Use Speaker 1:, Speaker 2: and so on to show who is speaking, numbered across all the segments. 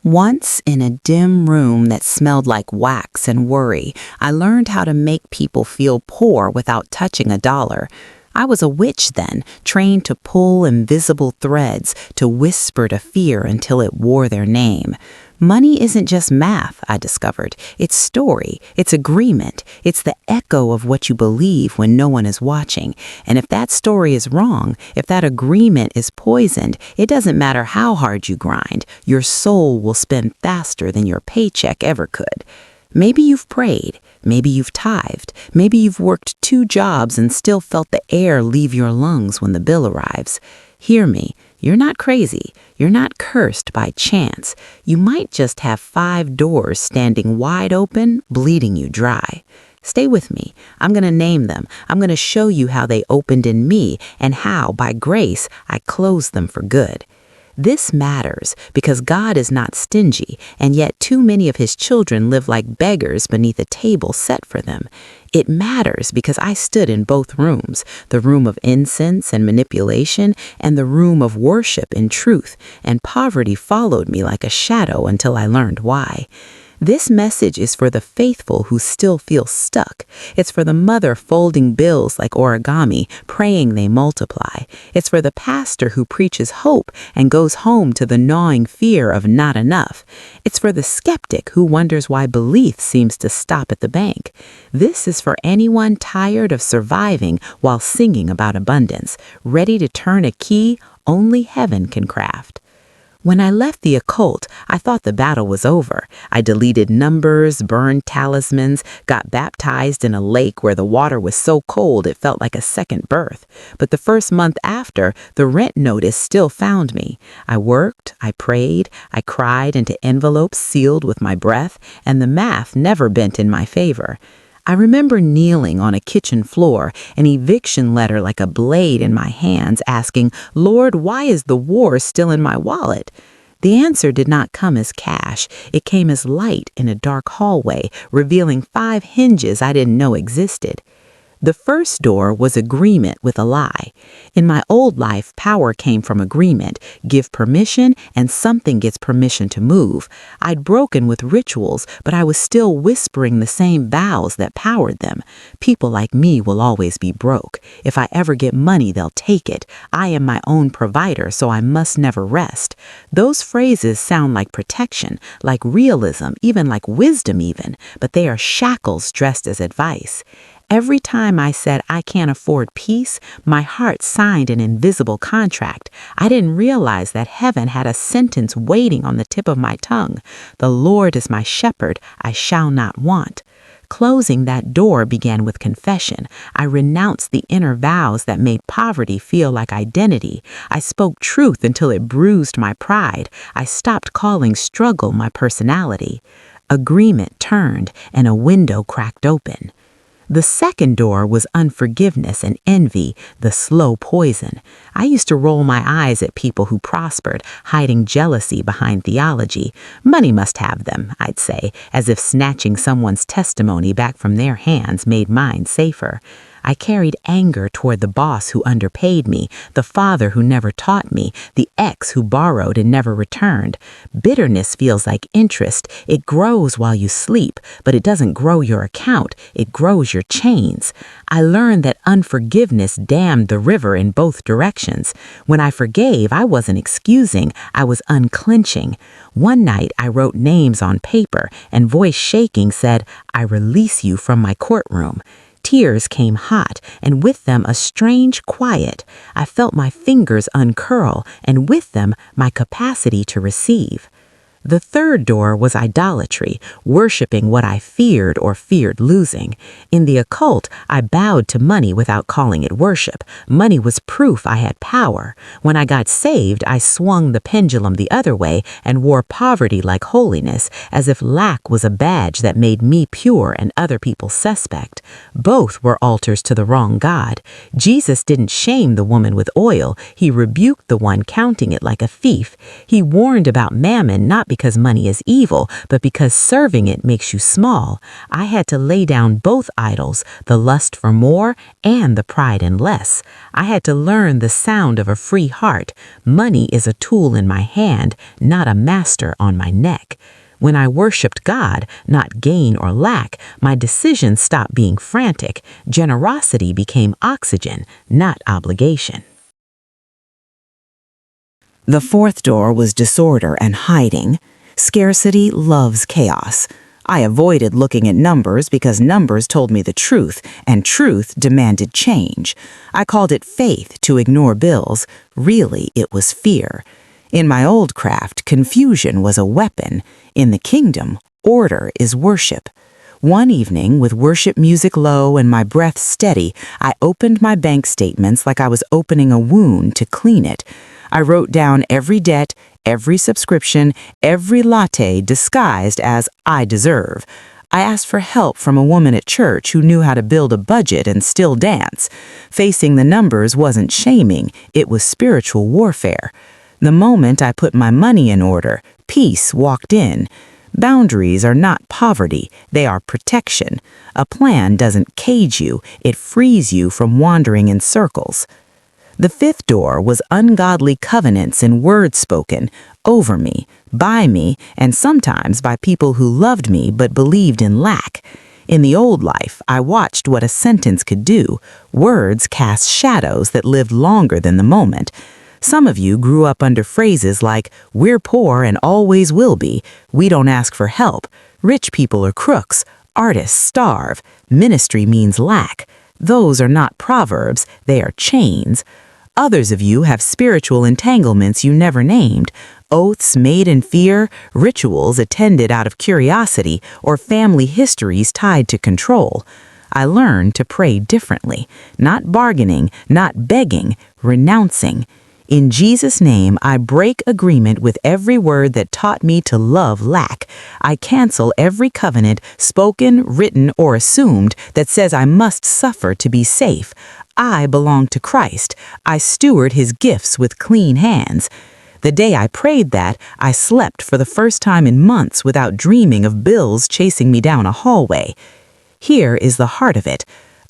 Speaker 1: Once, in a dim room that smelled like wax and worry, I learned how to make people feel poor without touching a dollar. I was a witch then, trained to pull invisible threads, to whisper to fear until it wore their name. Money isn't just math, I discovered. It's story, it's agreement, it's the echo of what you believe when no one is watching. And if that story is wrong, if that agreement is poisoned, it doesn't matter how hard you grind, your soul will spin faster than your paycheck ever could. Maybe you've prayed, maybe you've tithed, maybe you've worked 2 jobs and still felt the air leave your lungs when the bill arrives. Hear me, you're not crazy, you're not cursed by chance. You might just have 5 doors standing wide open, bleeding you dry. Stay with me. I'm going to name them. I'm going to show you how they opened in me and how, by grace, I closed them for good. This matters because God is not stingy, and yet too many of his children live like beggars beneath a table set for them. It matters because I stood in both rooms, the room of incense and manipulation and the room of worship and truth, and poverty followed me like a shadow until I learned why. This message is for the faithful who still feel stuck. It's for the mother folding bills like origami, praying they multiply. It's for the pastor who preaches hope and goes home to the gnawing fear of not enough. It's for the skeptic who wonders why belief seems to stop at the bank. This is for anyone tired of surviving while singing about abundance, ready to turn a key only heaven can craft. When I left the occult, I thought the battle was over. I deleted numbers, burned talismans, got baptized in a lake where the water was so cold it felt like a second birth. But the first month after, the rent notice still found me. I worked, I prayed, I cried into envelopes sealed with my breath, and the math never bent in my favor. I remember kneeling on a kitchen floor, an eviction letter like a blade in my hands, asking, "Lord, why is the war still in my wallet?" The answer did not come as cash. It came as light in a dark hallway, revealing 5 hinges I didn't know existed. The first door was agreement with a lie. In my old life, power came from agreement. Give permission, and something gets permission to move. I'd broken with rituals, but I was still whispering the same vows that powered them. People like me will always be broke. If I ever get money, they'll take it. I am my own provider, so I must never rest. Those phrases sound like protection, like realism, even like wisdom even, but they are shackles dressed as advice. Every time I said I can't afford peace, my heart signed an invisible contract. I didn't realize that heaven had a sentence waiting on the tip of my tongue. The Lord is my shepherd, I shall not want. Closing that door began with confession. I renounced the inner vows that made poverty feel like identity. I spoke truth until it bruised my pride. I stopped calling struggle my personality. Agreement turned and a window cracked open. The second door was unforgiveness and envy, the slow poison. I used to roll my eyes at people who prospered, hiding jealousy behind theology. Money must have them, I'd say, as if snatching someone's testimony back from their hands made mine safer. I carried anger toward the boss who underpaid me, the father who never taught me, the ex who borrowed and never returned. Bitterness feels like interest. It grows while you sleep, but it doesn't grow your account. It grows your chains. I learned that unforgiveness dammed the river in both directions. When I forgave, I wasn't excusing, I was unclenching. One night, I wrote names on paper, and voice shaking said, "I release you from my courtroom." Tears came hot, and with them a strange quiet. I felt my fingers uncurl, and with them my capacity to receive. The third door was idolatry, worshiping what I feared or feared losing. In the occult, I bowed to money without calling it worship. Money was proof I had power. When I got saved, I swung the pendulum the other way and wore poverty like holiness, as if lack was a badge that made me pure and other people suspect. Both were altars to the wrong God. Jesus didn't shame the woman with oil. He rebuked the one counting it like a thief. He warned about mammon not because money is evil, but because serving it makes you small. I had to lay down both idols, the lust for more and the pride in less. I had to learn the sound of a free heart. Money is a tool in my hand, not a master on my neck. When I worshiped God, not gain or lack, my decisions stopped being frantic. Generosity became oxygen, not obligation. The fourth door was disorder and hiding. Scarcity loves chaos. I avoided looking at numbers because numbers told me the truth, and truth demanded change. I called it faith to ignore bills. Really, it was fear. In my old craft, confusion was a weapon. In the kingdom, order is worship. One evening, with worship music low and my breath steady, I opened my bank statements like I was opening a wound to clean it. I wrote down every debt, every subscription, every latte disguised as I deserve. I asked for help from a woman at church who knew how to build a budget and still dance. Facing the numbers wasn't shaming, it was spiritual warfare. The moment I put my money in order, peace walked in. Boundaries are not poverty, they are protection. A plan doesn't cage you, it frees you from wandering in circles. The fifth door was ungodly covenants and words spoken over me, by me, and sometimes by people who loved me but believed in lack. In the old life, I watched what a sentence could do. Words cast shadows that lived longer than the moment. Some of you grew up under phrases like, "We're poor and always will be," "We don't ask for help," "Rich people are crooks," "Artists starve," "Ministry means lack." Those are not proverbs, they are chains. Others of you have spiritual entanglements you never named, oaths made in fear, rituals attended out of curiosity, or family histories tied to control. I learned to pray differently, not bargaining, not begging, renouncing. In Jesus' name, I break agreement with every word that taught me to love lack. I cancel every covenant, spoken, written, or assumed, that says I must suffer to be safe. I belong to Christ. I steward his gifts with clean hands. The day I prayed that, I slept for the first time in months without dreaming of bills chasing me down a hallway. Here is the heart of it.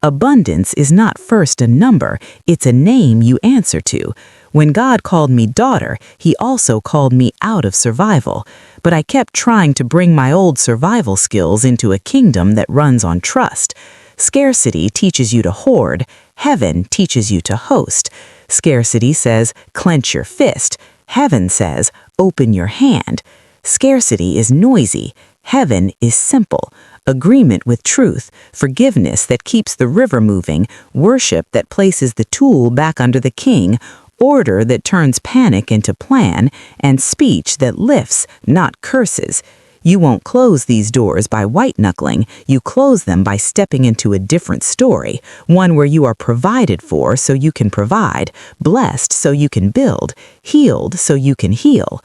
Speaker 1: Abundance is not first a number, it's a name you answer to. When God called me daughter, he also called me out of survival. But I kept trying to bring my old survival skills into a kingdom that runs on trust. Scarcity teaches you to hoard. Heaven teaches you to host. Scarcity says, clench your fist. Heaven says, open your hand. Scarcity is noisy. Heaven is simple. Agreement with truth, forgiveness that keeps the river moving, worship that places the tool back under the king, order that turns panic into plan, and speech that lifts, not curses. You won't close these doors by white-knuckling, you close them by stepping into a different story, one where you are provided for so you can provide, blessed so you can build, healed so you can heal.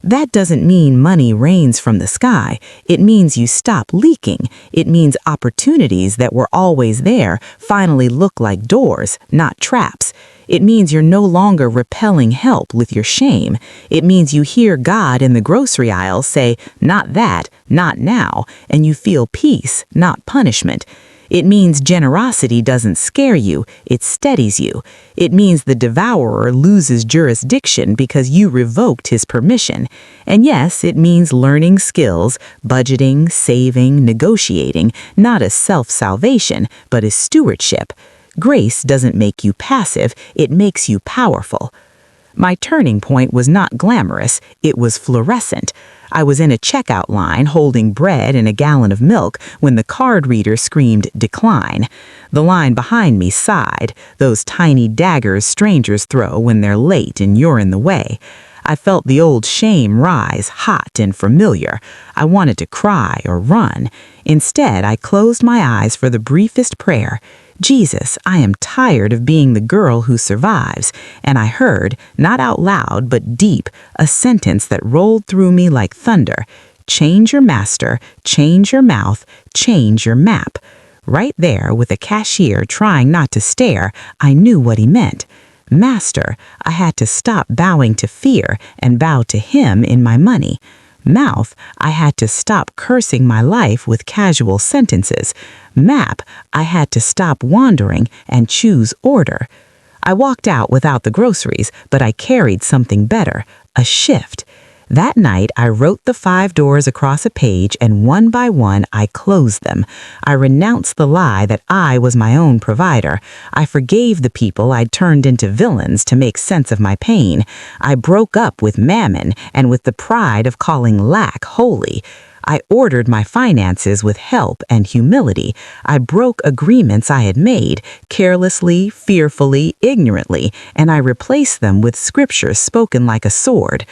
Speaker 1: That doesn't mean money rains from the sky. It means you stop leaking. It means opportunities that were always there finally look like doors, not traps. It means you're no longer repelling help with your shame. It means you hear God in the grocery aisle say, "Not that, not now," and you feel peace, not punishment. It means generosity doesn't scare you, it steadies you. It means the devourer loses jurisdiction because you revoked his permission. And yes, it means learning skills, budgeting, saving, negotiating, not as self-salvation, but as stewardship. Grace doesn't make you passive, it makes you powerful. My turning point was not glamorous, it was fluorescent. I was in a checkout line holding bread and a gallon of milk when the card reader screamed, "Decline." The line behind me sighed, those tiny daggers strangers throw when they're late and you're in the way. I felt the old shame rise, hot and familiar. I wanted to cry or run. Instead, I closed my eyes for the briefest prayer. "Jesus, I am tired of being the girl who survives," and I heard, not out loud but deep, a sentence that rolled through me like thunder. "Change your master, change your mouth, change your map." Right there, with a cashier trying not to stare, I knew what he meant. Master, I had to stop bowing to fear and bow to him in my money. Mouth, I had to stop cursing my life with casual sentences. Map, I had to stop wandering and choose order. I walked out without the groceries, but I carried something better, a shift. That night, I wrote the 5 doors across a page, and one by one, I closed them. I renounced the lie that I was my own provider. I forgave the people I'd turned into villains to make sense of my pain. I broke up with mammon and with the pride of calling lack holy. I ordered my finances with help and humility. I broke agreements I had made, carelessly, fearfully, ignorantly, and I replaced them with scriptures spoken like a sword.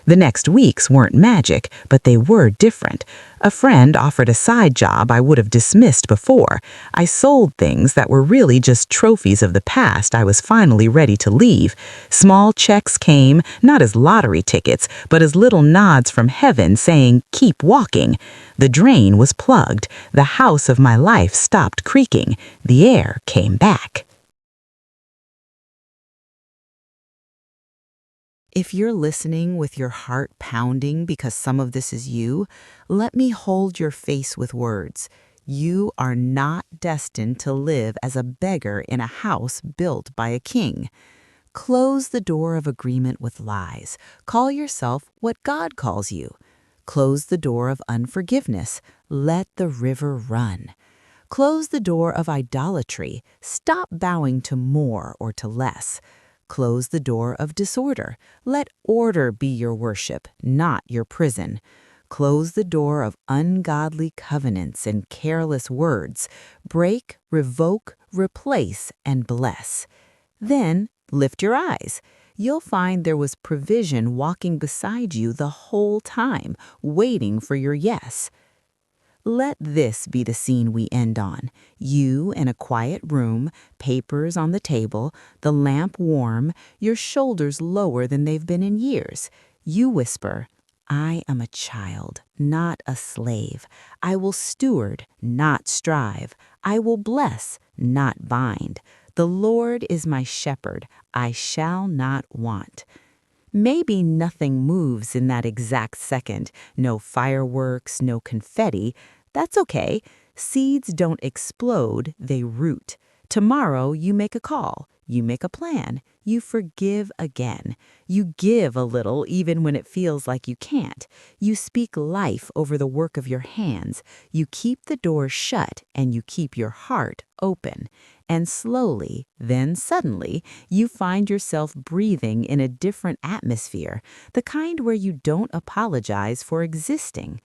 Speaker 1: The next weeks weren't magic, but they were different. A friend offered a side job I would have dismissed before. I sold things that were really just trophies of the past I was finally ready to leave. Small checks came, not as lottery tickets, but as little nods from heaven saying, "Keep walking." The drain was plugged. The house of my life stopped creaking. The air came back. If you're listening with your heart pounding because some of this is you, let me hold your face with words. You are not destined to live as a beggar in a house built by a king. Close the door of agreement with lies. Call yourself what God calls you. Close the door of unforgiveness. Let the river run. Close the door of idolatry. Stop bowing to more or to less. Close the door of disorder. Let order be your worship, not your prison. Close the door of ungodly covenants and careless words. Break, revoke, replace, and bless. Then lift your eyes. You'll find there was provision walking beside you the whole time, waiting for your yes. Let this be the scene we end on. You in a quiet room, papers on the table, the lamp warm, your shoulders lower than they've been in years. You whisper, "I am a child, not a slave. I will steward, not strive. I will bless, not bind. The Lord is my shepherd. I shall not want." Maybe nothing moves in that exact second. No fireworks, no confetti. That's okay. Seeds don't explode, they root. Tomorrow you make a call, you make a plan, you forgive again. You give a little even when it feels like you can't. You speak life over the work of your hands. You keep the door shut and you keep your heart open. And slowly, then suddenly, you find yourself breathing in a different atmosphere, the kind where you don't apologize for existing.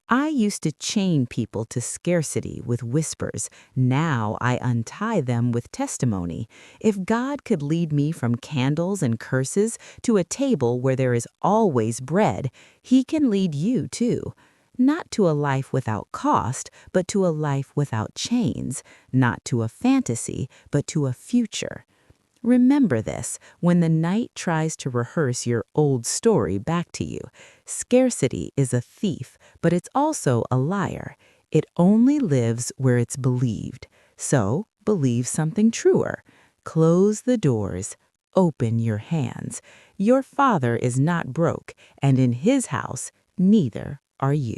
Speaker 1: I used to chain people to scarcity with whispers. Now I untie them with testimony. If God could lead me from candles and curses to a table where there is always bread, He can lead you too. Not to a life without cost, but to a life without chains. Not to a fantasy, but to a future. Remember this when the night tries to rehearse your old story back to you. Scarcity is a thief, but it's also a liar. It only lives where it's believed. So, believe something truer. Close the doors. Open your hands. Your Father is not broke, and in His house, neither are you.